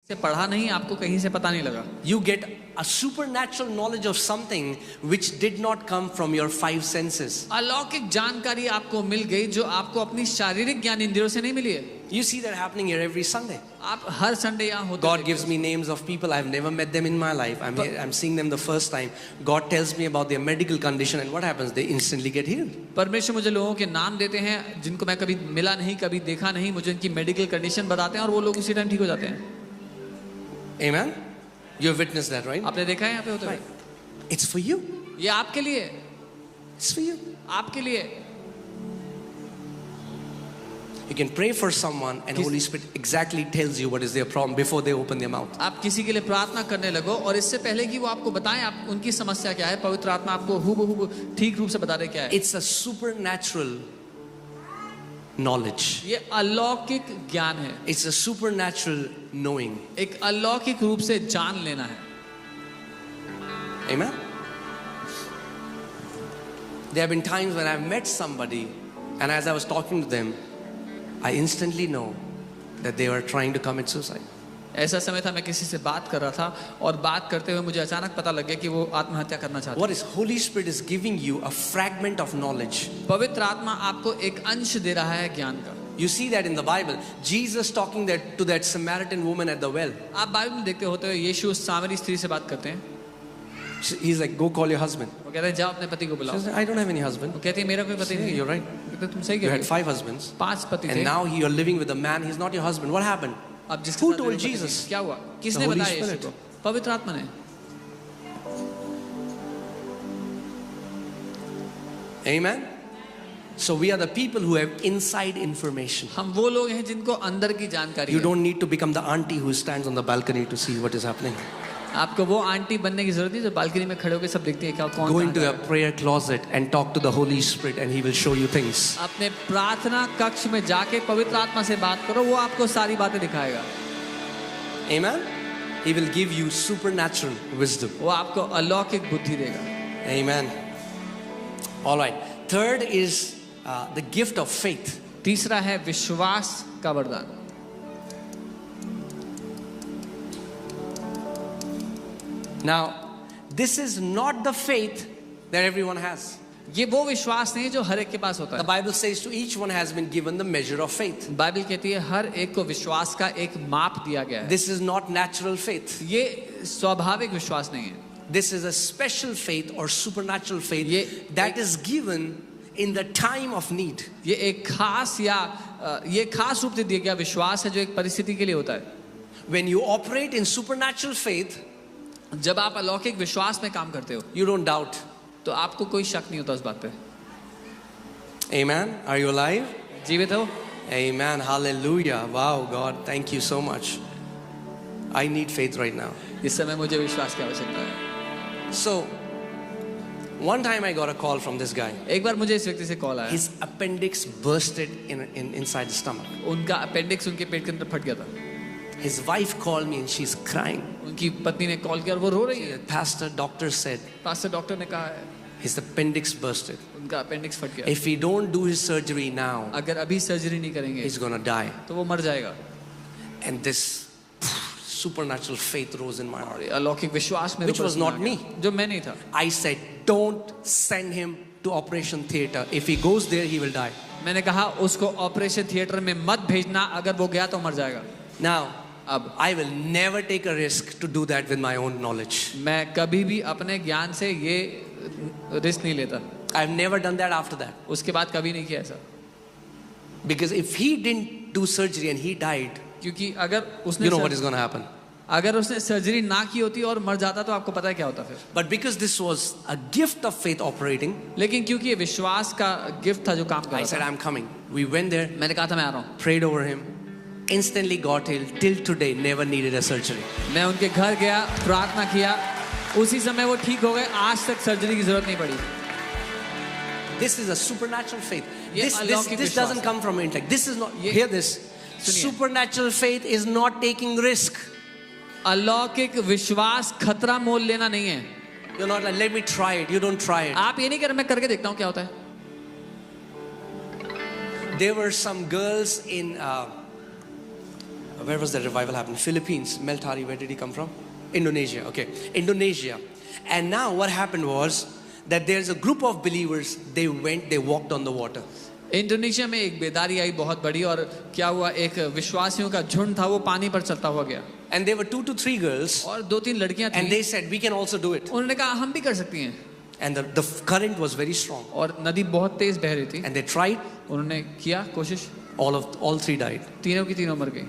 से पढ़ा नहीं, आपको कहीं से पता नहीं लगा। You get a supernatural knowledge of something which did not come from your five senses. अलौकिक जानकारी आपको मिल गई जो आपको अपनी शारीरिक ज्ञान इंद्रियों से नहीं मिली है। You see that happening here every Sunday. आप हर संडे यहाँ होते God gives me names of people I've never met them in my life. I'm seeing them the first time. God tells me about their medical condition, and what happens? They instantly get healed. परमेश्वर मुझे लोगों के नाम देते हैं जिनको मैं कभी मिला नहीं, कभी देखा नहीं, मुझे उनकी मेडिकल कंडीशन बताते हैं और वो लोग उसी टाइम ठीक हो जाते हैं। Amen. You have witnessed that, right? आपने देखा है यहाँ पे होते हुए? It's for you. ये आपके लिए, It's for you. आपके लिए। You can pray for someone, and Holy Spirit exactly tells you what is their problem before they open their mouth. आप किसी के लिए प्रार्थना करने लगो और इससे पहले कि वो आपको बताएं आप उनकी समस्या क्या है, पवित्र आत्मा आपको हूबहू ठीक रूप से बता दे क्या है। It's a supernatural knowledge. ये अलौकिक ज्ञान है, It's a supernatural knowing. एक अलौकिक रूप से जान लेना है। Amen. There have been times when I've met somebody, and as I was talking to them, I instantly know that they were trying to commit suicide. ऐसा समय था मैं किसी से बात कर रहा था और बात करते हुए मुझे अचानक पता लग गया कि वो आत्महत्या करना चाहते हैं। What is Holy Spirit is giving you a fragment of knowledge. पवित्र आत्मा आपको एक अंश दे रहा है ज्ञान का। You see that in the Bible. Jesus talking to that Samaritan woman at the well. आप बाइबल में देखते होते हो यीशु उस सामरी स्त्री से बात करते हैं। He's like, go call your husband. वो कहते हैं जाओ अपने पति को She बुलाओ। says, I don't have any husband. वो कहती है मेरा कोई पति नहीं है। You're right. कहते तुम सही You कह had रहे हो। 5 husbands. 5 पति थे। And now you're living with a man. He's not your husband. What happened? अब जिसके Who साथ told मेरे पति Jesus? नहीं, क्या हुआ? किसने The Holy बताया यीशु Spirit. को? पवित्र आत्मा ने। Amen. So we are the people who have inside information. हम वो लोग हैं जिनको अंदर की जानकारी You है। don't need to become the auntie who stands on the balcony to see what is happening. आपको वो आंटी बनने की जरूरत नहीं जो बालकनी में खड़े होकर सब देखती है क्या कौन Go कहाँ into जा a रहा है। prayer closet and talk to the Holy Spirit, and He will show you things. अपने प्रार्थना कक्ष में जाके पवित्र आत्मा से बात करो, वो आपको सारी बातें दिखाएगा। Amen. He will give you supernatural wisdom. वो आपको अलौकिक बुद्धि देगा। Amen. All right. Third is the gift of faith. तीसरा है विश्वास का वरदान। Now, this is not the faith that everyone has. ये वो विश्वास नहीं जो हर एक के पास होता The है। Bible says to each one has been given the measure of faith. Bible कहती है हर एक को विश्वास का एक माप दिया गया है। This is not natural faith. ये स्वाभाविक विश्वास नहीं है। This is a special faith or supernatural faith ये that is given in the time of need. ये एक खास या ये खास रूप से दिया गया विश्वास है जो एक परिस्थिति के लिए होता है। When you operate in supernatural faith, जब आप अलौकिक विश्वास में काम करते हो you don't doubt. तो आपको कोई शक नहीं होता उस बात पे। Amen. Are you alive? जीवित हो? Amen. Hallelujah. Wow, God, thank you so much. I need faith right now. इस समय मुझे विश्वास की आवश्यकता है। So, one time I got a call from this guy. एक बार मुझे इस व्यक्ति से कॉल आया। His appendix bursted inside the stomach. उनका अपेंडिक्स उनके पेट के अंदर फट गया था। His wife called me and she's crying. उनकी पत्नी ने कॉल किया और वो रो रही है। Pastor, doctor said pastor doctor ने कहा है his appendix bursted. उनका अपेंडिक्स फट गया। If we don't do his surgery now, अगर अभी सर्जरी नहीं करेंगे he's gonna die. तो वो मर जाएगा। And this supernatural faith rose in my heart. अलौकिक विश्वास मेरे Which ऊपर was not आ गया, me. जो मैं नहीं था। I said, don't send him to operation theater. If he goes there, he will die. मैंने कहा उसको ऑपरेशन थिएटर में मत भेजना, अगर वो गया तो मर जाएगा। Now, अब I will never take a risk to do that with my own knowledge. मैं कभी भी अपने ज्ञान से ये रिस्क नहीं लेता। I've never done that after that. उसके बाद कभी नहीं किया ऐसा, Because if he didn't do surgery and he died, क्योंकि अगर उसने you know what is going to happen. अगर उसने सर्जरी ना की होती और मर जाता तो आपको पता है क्या होता फिर। But because this was a gift of faith operating, लेकिन क्योंकि ये विश्वास का गिफ्ट था जो काम कर I रहा said, था, I'm coming. We went there, मैंने कहा था मैं आ रहा हूँ। prayed over him, instantly got healed. Till today, never needed a surgery. मैं उनके घर गया, प्रार्थना किया, उसी समय वो ठीक हो गए, आज तक सर्जरी की जरूरत नहीं पड़ी। This is a supernatural faith. ये This अलौकिक विश्वास doesn't है। come from intellect. This is not, ये- hear this. सुनिए। Supernatural faith is not taking risk. अलौकिक विश्वास खतरा मोल लेना नहीं है। You're not like, let me try it. You don't try it. आप ये नहीं कर मैं करके देखता हूँ क्या होता है। There were some girls in where was the revival happening? Philippines. Meltari, where did he come from? Indonesia. Okay, Indonesia. And now what happened was that there's a group of believers. They walked on the water. Indonesia में एक बेदारी आई बहुत बड़ी, और क्या हुआ, एक विश्वासियों का झुंड था, वो पानी पर चलता हुआ गया, And there were 2 to 3 girls. और 2-3 लड़कियां And थीं। they said, we can also do it. उन्होंने कहा हम भी कर सकती हैं, And the current was very strong. और नदी बहुत तेज बह रही थी। And they tried. उन्होंने किया कोशिश, All 3 died. तीनों की तीनों मर गई।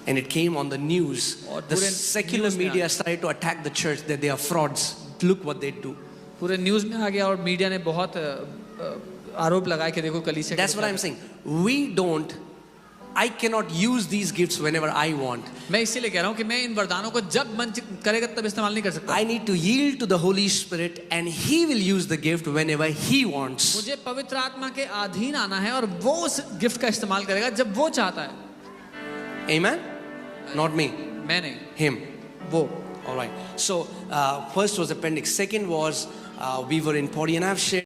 And it came on the news. और The पूरे secular news में media started to attack the church that they are frauds. Look what they do. पूरे न्यूज में आ गया, और मीडिया ने बहुत आरोप लगाए कि देखो कलीसिया। That's what I'm saying. I cannot use these gifts whenever I want. मैं इसीलिए कह रहा हूँ कि मैं इन वरदानों को जब मन करेगा तब इस्तेमाल नहीं कर सकता। I need to yield to the Holy Spirit and He will use the gift whenever He wants. मुझे पवित्र आत्मा के अधीन आना है, और वो उस गिफ्ट का इस्तेमाल करेगा जब वो चाहता है। Amen? Not me. मैं नहीं, Him. वो। All right. So first was appendix. Second was we were in Pori, and I've shared